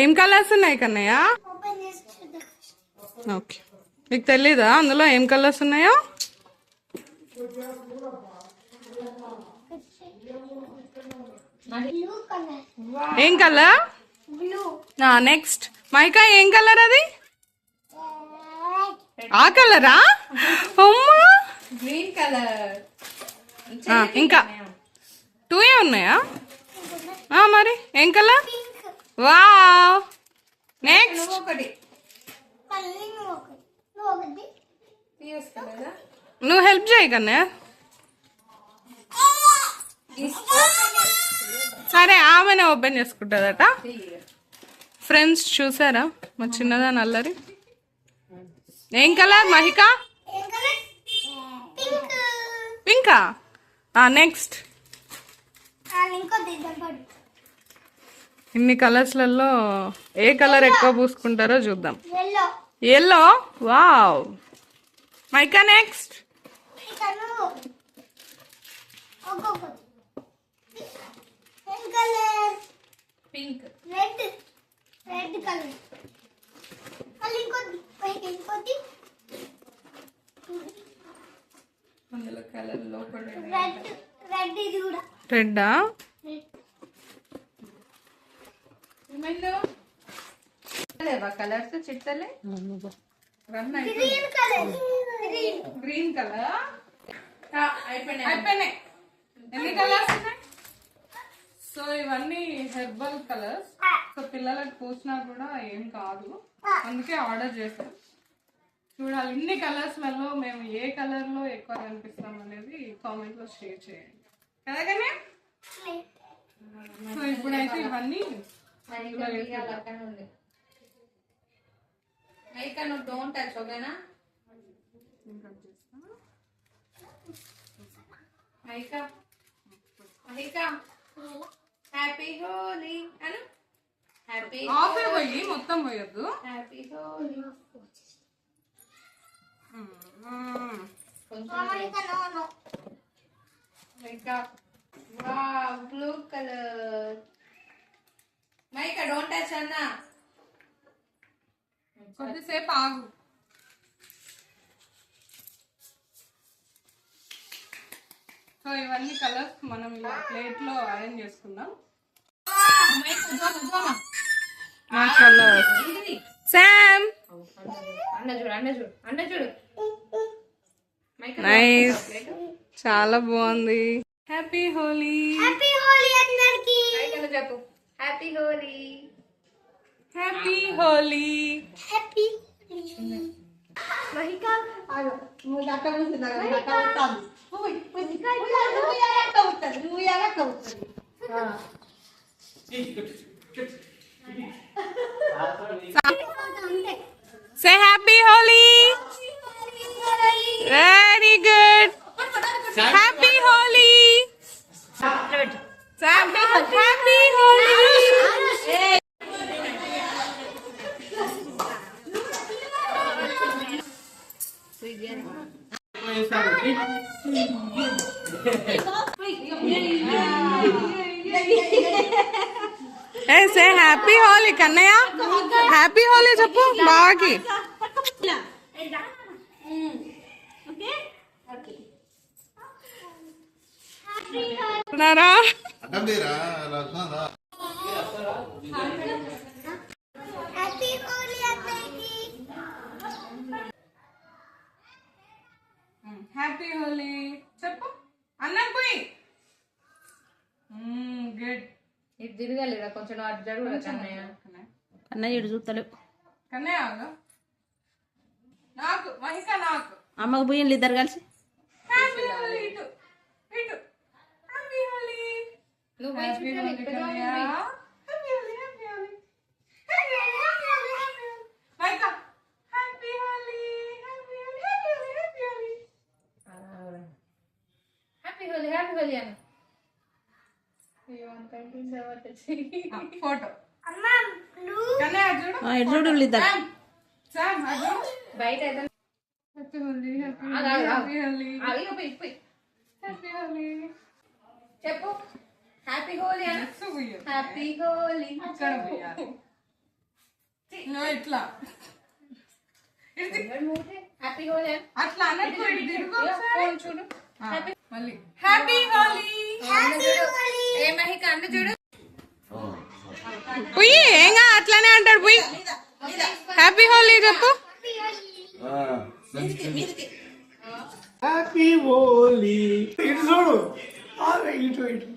ఏం కలర్స్ ఉన్నాయి కన్నయ్య? ఓకే, మీకు తెలీదా అందులో ఏం కలర్స్ ఉన్నాయో? ఏం కలర్? నెక్స్ట్ మైకా, ఏం కలర్ అది? ఆ కలరా? అమ్మా, గ్రీన్ కలర్. ఇంకా 2 ఉన్నాయా? మరి ఏం కలర్? వావ్. నెక్స్ట్ నువ్వు హెల్ప్ చేయి కన్నయ్య. సరే, ఆమెనే ఓపెన్ చేసుకుంటుందట. ఫ్రెండ్స్ చూసారా మా చిన్నదాని అల్లరి? ఏం కలర్ మహిక? పింకా. నెక్స్ట్ ఇన్ని కలర్స్లలో ఏ కలర్ ఎక్కువ పూసుకుంటారో చూద్దాం. Yellow. Wow. Mica next. Pink. Red colour. ఇంకోటి అందులో కలర్ లోపల రెడ్. ఇది కూడా రెడ్డా? లేవా కలర్స్ చిట్టలే? Green colour. అయిపోయినాయి. ఎన్ని కలర్స్ ఉన్నాయి? సో ఇవన్నీ హెర్బల్ కలర్స్. సో పిల్లలకు పూసినా కూడా ఏం కాదు, అందుకే ఆర్డర్ చేశాం. చూడాలి ఇన్ని కలర్స్లలో మేము ఏ కలర్లో ఎక్కువ కనిపిస్తాం అనేది కామెంట్లో షేర్ చేయండి కదా. కానీ సో ఇప్పుడైతే ఇవన్నీ డోంట్ టచ్, ఓకేనా? హ్యాపీ హోలీ అను. హ్యాపీ ఆఫ్ పోయి మొత్తం పోయొద్దు. హ్యాపీ హోలీ. Blue colour. మైకా డోంట్ టచ్ అన్నా, కొద్దిసేపు ఆగు. సో ఇవన్నీ కలర్స్ మనం ఇలా ప్లేట్ లో అరేంజ్ చేసుకుందాం. కలర్స్ శామ్ అన్న చూడు. నైస్, చాలా బాగుంది. హ్యాపీ హోలీ. హ్యాపీ హోలీ అందరికి. చెప్పు happy Holi. Happy Holi. Happy Mahika Say happy Holi. Very good. Happy Holi. Sam, happy Holi. Hey, say happy Holi, Kannaya. Happy Holi, chappu baaki. Nara. Happy Holi అందరికి. Happy Holi చెప్పు అన్నం పోయి. గుడ్. ఇటు తిరగాలి కొంచెం, అటు జరుగు కన్నయ్య. కన్నయ్య ఇటు చూస్తలేవు. కన్నయ్య నాకు మహిక నాకు అమ్మకు పోయింది ఇద్దరు కలిసి. హ్యాపీ హోలీ. ఇటు ఇటు హ్యాపీ హోలీ. నువ్వు happy Holi Kannayya. Happy Holi. Happy Holi. Happy Holi. Happy Holi. Mahika happy Holi. Happy Holi. Happy Holi. Happy Holi. Happy Holi. Happy Holi అన్న. ఫోటో అమ్మా బ్లూ. కన్నయ్య చూడు. ఇటు చూడు ఇద్దరు. సామ్ చూడు. బయట హ్యాపీ హోలీ. హ్యాపీ ఆగు, హోలీ. ఆగు. హ్యాపీ హోలీ. హ్యాపీ హోలీ చెప్పు. హ్యాపీ హోలీ అన్న. నెక్స్ట్ పోయి హ్యాపీ హోలీ. ఇక్కడ పోయాలి. ఇంగో ఇట్లా హ్యాపీ హోలీ అట్లా అన్నట్టు ఇటు తిరుగు ఒకసారి. ఫోన్ చూడు మళ్ళీ హ్యాపీ హోలీ. ఏ మహిక అందు చూడు పుయ్యి ఏంగా అట్లానే అంటాడు పుయ్యి. హ్యాపీ హోలీ చెప్పు. హ్యాపీ హోలీ ఇటు చూడు ఇటు ఇటు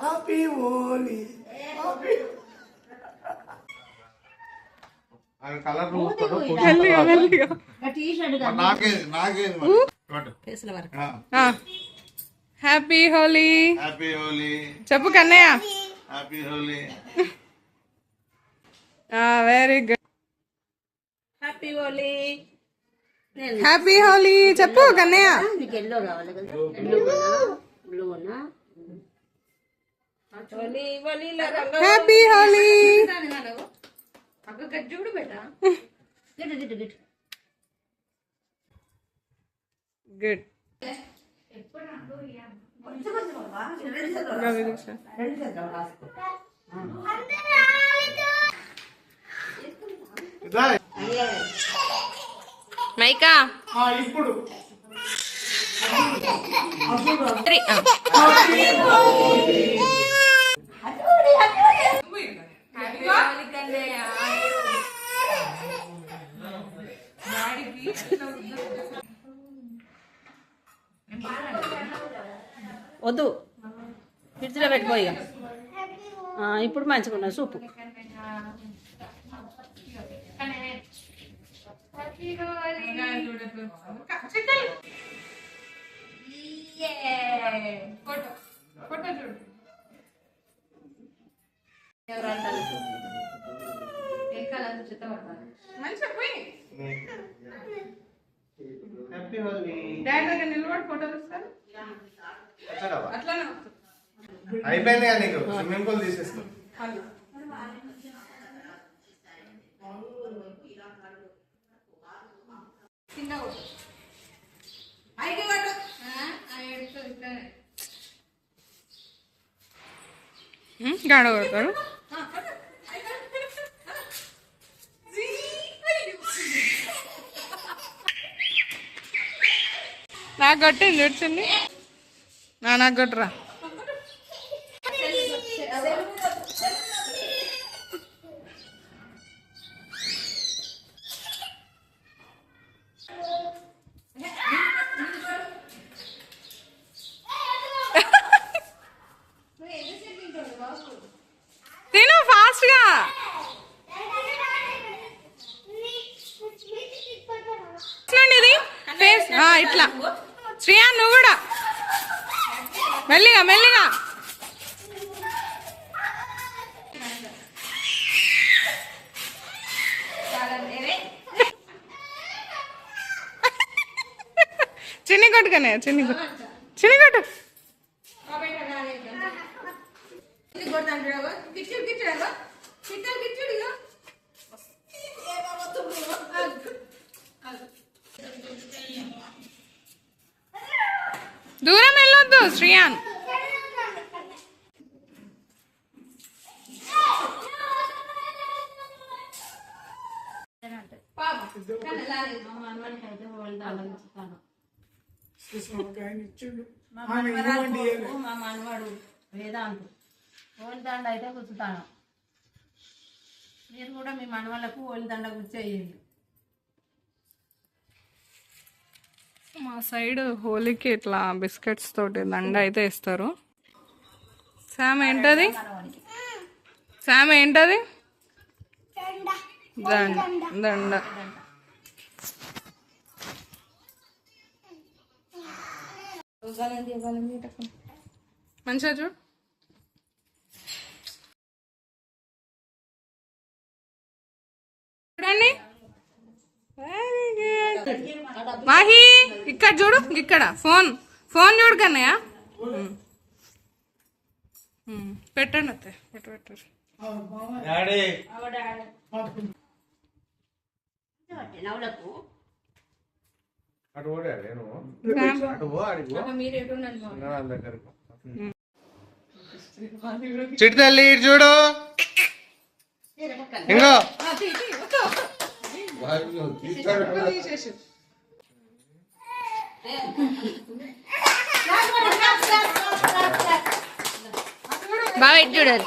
హ్యాపీ హోలీ కలర్ మెల్లిగా మెల్లిగా. హ్యాపీ హోలీ హ్యాపీ హోలీ చెప్పు Kannayya. Happy Holi very good. Happy Holi. Happy Holi చెప్పు కన్నయ్య. నీకు ఎల్లో కావాలి కదా, బ్లూనా హోలీ హోలీలో రంగు. హ్యాపీ హోలీ. అక్క గజ్జు కూడా బెటా గిట్టు గిట్టు గిట్టు. గుడ్. మైకా ఇప్పుడు వద్దు ఫ్రిడ్జ్లో పెట్టిపోయి. ఇప్పుడు మంచిగా ఉన్నది సూపు. ఫోటో ఫోటో చూడు. ఎవరు అంటారు వెనకాల చెత్త పడతారు మంచిగా పోయి హ్యాపీ హోలీ డాడీ దగ్గర నిలబడి ఫోటో తీస్తారు. అట్లానే వస్తుంది. అయిపోయింది కానీ నీకు స్విమ్మింగ్ పూల్ తీసేస్తాం. మళ్ళీ. గాడ కొడతారు. నాకు కొట్టింది చూడ్చింది. నాకు కొట్టరా. తిను ఫాస్ట్ గా. ఇది ఫేస్ ఇట్లా. శ్రియా నువ్వు కూడా మెల్లిగా మెల్లిగా. చిన్ని కొట్టుకనే చిన్ని చిన్ని కొట్టు. దూరం వెళ్ళొద్దు శ్రీయాన్. ఇచ్చిండు మా మనవాడు వేదాంతు ఓలిదండ అయితే గుర్తుతాను. మీరు కూడా మీ మనవాళ్ళకు ఓలిదండ గుర్చేయండి. మా సైడ్ హోలీకి ఇట్లా బిస్కెట్స్ తోటి దండ అయితే ఇస్తారు. శామ్ ఏంటది? శామ్ ఏంటది? దండ దండ. మంచిగా చూడు. చూడండి. Very good. మాహి ఇక్కడ చూడు. ఇక్కడ ఫోన్ ఫోన్ చూడు కన్నయ్య. పెట్టండి అత్తే పెట్టరు. డాడీ నవ్వులకు అటు పోడా నేను అటు పో అడిగి మీరు ఎటు ఉండండి దగ్గరకు చిట్టి తల్లి ఇటు చూడు. ఇంకో తీసేసి బాగా ఇటు చూడాలి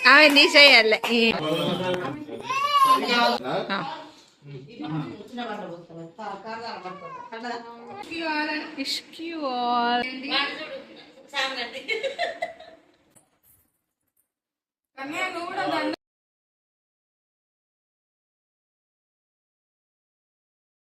ఆమె తీసేయాలి కన్యా నువ్వు కూడా దండ